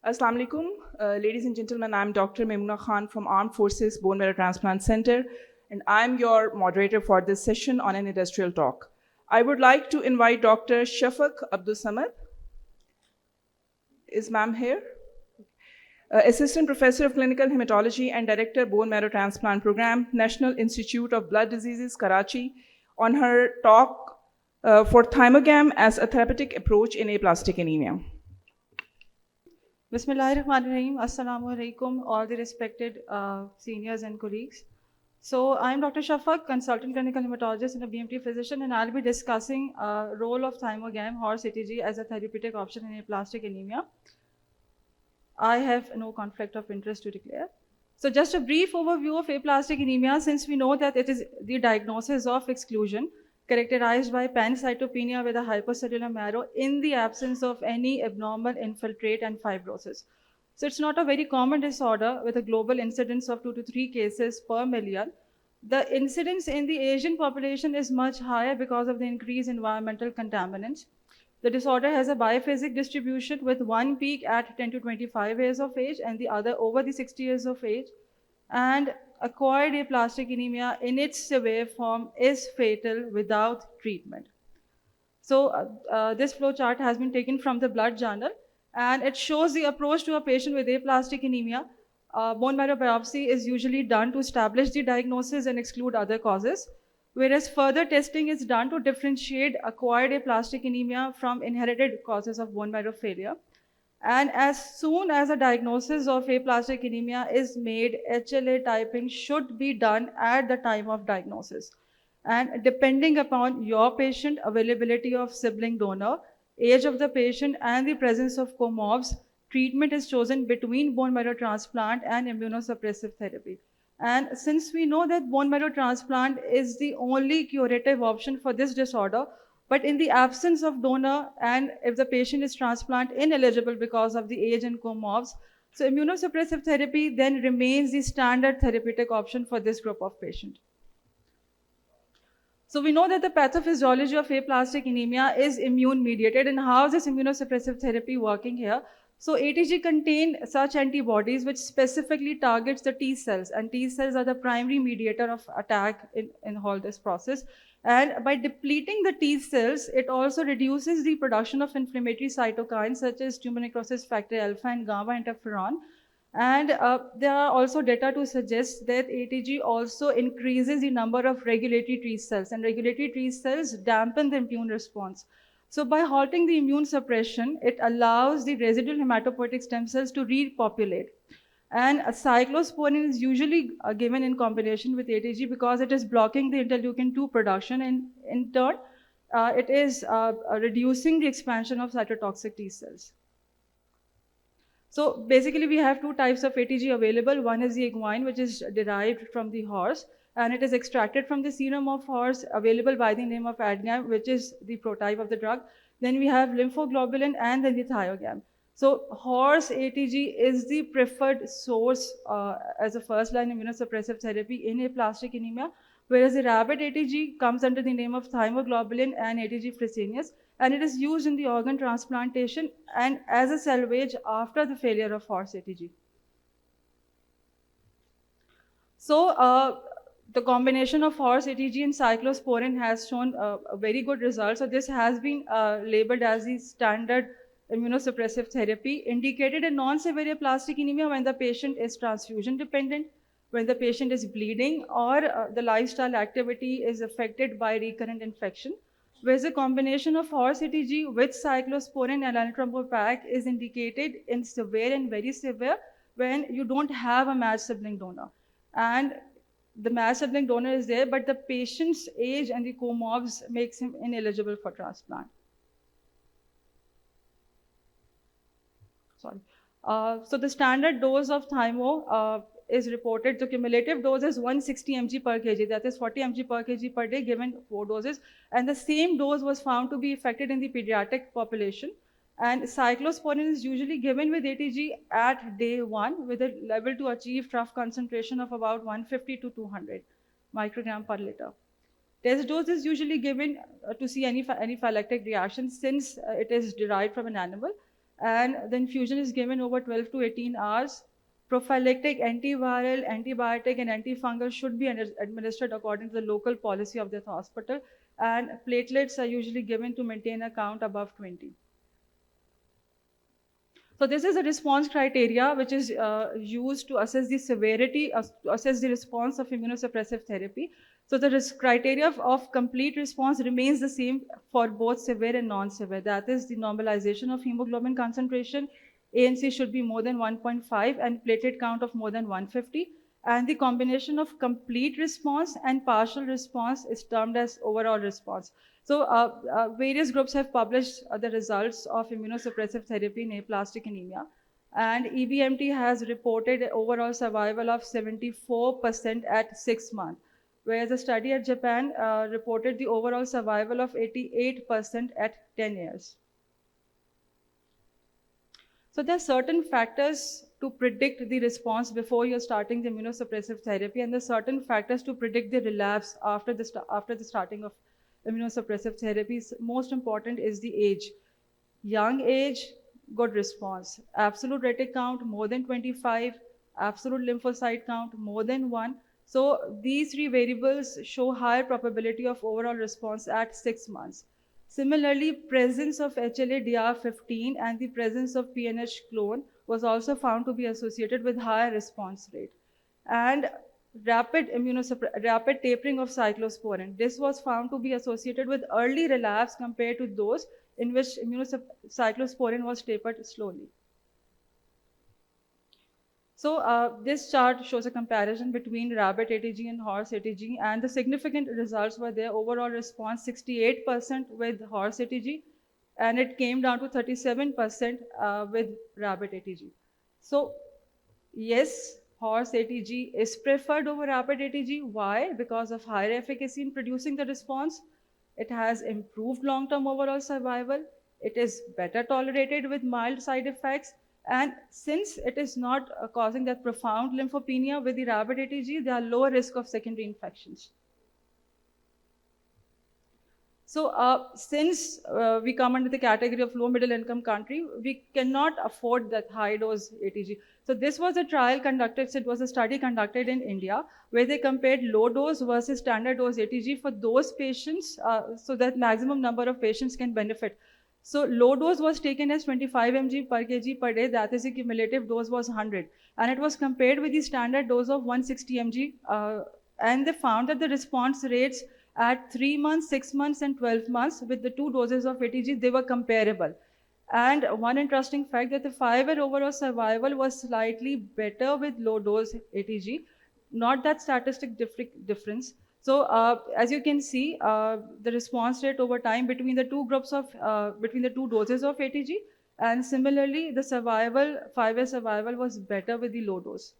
Assalamu alaikum, ladies and gentlemen. I'm Dr. Maimuna Khan from Armed Forces Bone Marrow Transplant Center, and I'm your moderator for this session on an industrial talk. I would like to invite Dr. Shafaq Abdul Samad. Is ma'am here? Assistant Professor of Clinical Hematology and Director Bone Marrow Transplant Program, National Institute of Blood Diseases, Karachi, on her talk for Thymogam as a therapeutic approach in aplastic anemia. Bismillahirrahmanirrahim. Assalamu alaikum, all the respected seniors and colleagues. So I'm Dr. Shafaq, consultant clinical hematologist and a BMT physician, and I'll be discussing role of Thymogam horse ATG as a therapeutic option in aplastic anemia. I have no conflict of interest to declare. So just a brief overview of aplastic anemia, since we know that it is the diagnosis of exclusion characterized by pancytopenia with a hypercellular marrow in the absence of any abnormal infiltrate and fibrosis. So it's not a very common disorder with a global incidence of 2 to 3 cases per million. The incidence in the Asian population is much higher because of the increased environmental contaminants. The disorder has a biphasic distribution with one peak at 10 to 25 years of age and the other over the 60 years of age. And acquired aplastic anemia in its severe form is fatal without treatment. So this flow chart has been taken from the Blood Journal, and it shows the approach to a patient with aplastic anemia. Bone marrow biopsy is usually done to establish the diagnosis and exclude other causes, whereas further testing is done to differentiate acquired aplastic anemia from inherited causes of bone marrow failure. And as soon as a diagnosis of aplastic anemia is made, HLA typing should be done at the time of diagnosis. And depending upon your patient, availability of sibling donor, age of the patient, and the presence of comorbs, treatment is chosen between bone marrow transplant and immunosuppressive therapy. And since we know that bone marrow transplant is the only curative option for this disorder, but in the absence of donor and if the patient is transplant ineligible because of the age and comorbs, so immunosuppressive therapy then remains the standard therapeutic option for this group of patients. So we know that the pathophysiology of aplastic anemia is immune mediated, and how is this immunosuppressive therapy working here? So ATG contain such antibodies which specifically targets the T cells, and T cells are the primary mediator of attack in all this process. And by depleting the T cells, it also reduces the production of inflammatory cytokines such as tumor necrosis factor alpha and gamma interferon. And there are also data to suggest that ATG also increases the number of regulatory T cells, and regulatory T cells dampen the immune response. So by halting the immune suppression, it allows the residual hematopoietic stem cells to repopulate. And a cyclosporin is usually given in combination with ATG because it is blocking the interleukin 2 production, and in turn, it is reducing the expansion of cytotoxic T cells. So basically, we have two types of ATG available. One is the equine, which is derived from the horse, and it is extracted from the serum of horse, available by the name of Adgam, which is the prototype of the drug. Then we have lymphoglobulin and then the Thiogam. So horse ATG is the preferred source as a first-line immunosuppressive therapy in aplastic anemia, whereas the rabbit ATG comes under the name of thymoglobulin and ATG Fresenius, and it is used in the organ transplantation and as a salvage after the failure of horse ATG. So the combination of horse ATG and cyclosporin has shown a very good result. So this has been labeled as the standard immunosuppressive therapy indicated in non-severe aplastic anemia when the patient is transfusion dependent, when the patient is bleeding, or the lifestyle activity is affected by recurrent infection. Whereas a combination of horse ATG with cyclosporin and anitrambopag is indicated in severe and very severe when you don't have a matched sibling donor. And the matched sibling donor is there, but the patient's age and the comorbs makes him ineligible for transplant. Sorry. So the standard dose of Thymo is reported. The cumulative dose is 160 mg per kg, that is 40 mg per kg per day given 4 doses. And the same dose was found to be effective in the pediatric population. And cyclosporin is usually given with ATG at day 1 with a level to achieve trough concentration of about 150 to 200 microgram per liter. Test dose is usually given to see any anaphylactic reaction since it is derived from an animal. and the infusion is given over 12 to 18 hours. Prophylactic, antiviral, antibiotic, and antifungal should be administered according to the local policy of the hospital, and platelets are usually given to maintain a count above 20. So this is a response criteria which is used to assess the severity, to assess the response of immunosuppressive therapy. So the criteria of complete response remains the same for both severe and non-severe. That is the normalization of hemoglobin concentration. ANC should be more than 1.5 and platelet count of more than 150. And the combination of complete response and partial response is termed as overall response. So various groups have published the results of immunosuppressive therapy in aplastic anemia. And EBMT has reported overall survival of 74% at 6 months, whereas a study at Japan reported the overall survival of 88% at 10 years. So there are certain factors to predict the response before you're starting the immunosuppressive therapy, and there are certain factors to predict the relapse after the starting of immunosuppressive therapies. Most important is the age. Young age, good response. Absolute retic count more than 25, absolute lymphocyte count more than 1. So these three variables show higher probability of overall response at 6 months. Similarly, presence of HLA-DR15 and the presence of PNH clone was also found to be associated with higher response rate. And rapid tapering of cyclosporin. This was found to be associated with early relapse compared to those in which cyclosporin was tapered slowly. So this chart shows a comparison between rabbit ATG and horse ATG, and the significant results were there. Overall response 68% with horse ATG, and it came down to 37% with rabbit ATG. So yes, horse ATG is preferred over rabbit ATG. Why? Because of higher efficacy in producing the response. It has improved long-term overall survival. It is better tolerated with mild side effects. And since it is not causing that profound lymphopenia with the rabbit ATG, there are lower risk of secondary infections. So since we come under the category of low middle income country, we cannot afford that high dose ATG. So this was a trial conducted, so it was a study conducted in India where they compared low dose versus standard dose ATG for those patients so that maximum number of patients can benefit. So low dose was taken as 25 mg per kg per day, that is the cumulative dose was 100. And it was compared with the standard dose of 160 mg and they found that the response rates at 3 months, 6 months, and 12 months with the two doses of ATG, they were comparable. And one interesting fact that the 5-year overall survival was slightly better with low dose ATG, not that statistic difference. So as you can see, the response rate over time between the two groups of, between the two doses of ATG, and similarly, the survival, 5-year survival was better with the low dose.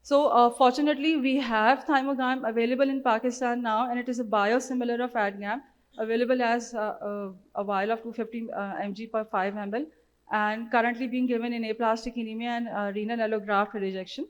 So fortunately, we have Thymogam available in Pakistan now, and it is a biosimilar of Adgam, available as a vial of 250 mg per 5 ml, and currently being given in aplastic anemia and renal allograft rejection.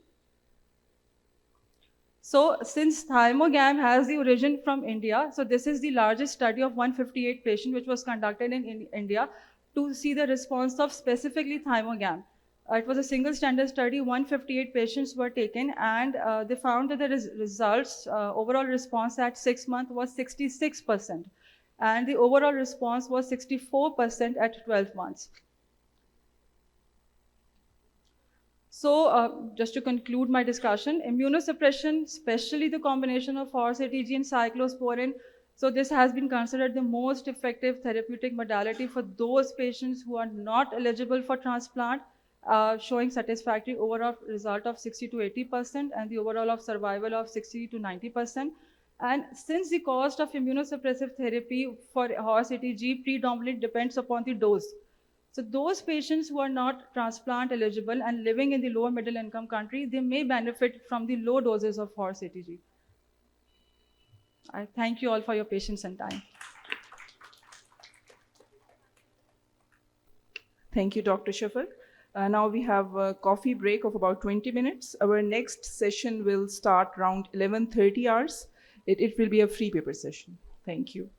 So since Thymogam has the origin from India, so this is the largest study of 158 patients which was conducted in India to see the response of specifically Thymogam. It was a single standard study, 158 patients were taken, and they found that the results, overall response at 6 months was 66%, and the overall response was 64% at 12 months. So just to conclude my discussion, immunosuppression, especially the combination of horse ATG and cyclosporin, so this has been considered the most effective therapeutic modality for those patients who are not eligible for transplant, showing satisfactory overall result of 60 to 80% and the overall of survival of 60 to 90%. And since the cost of immunosuppressive therapy for horse ATG predominantly depends upon the dose, so those patients who are not transplant eligible and living in the lower middle income country, they may benefit from the low doses of horse ATG. I thank you all for your patience and time. Thank you, Dr. Shafak. Now we have a coffee break of about 20 minutes. Our next session will start around 11:30 hours. It will be a free paper session. Thank you.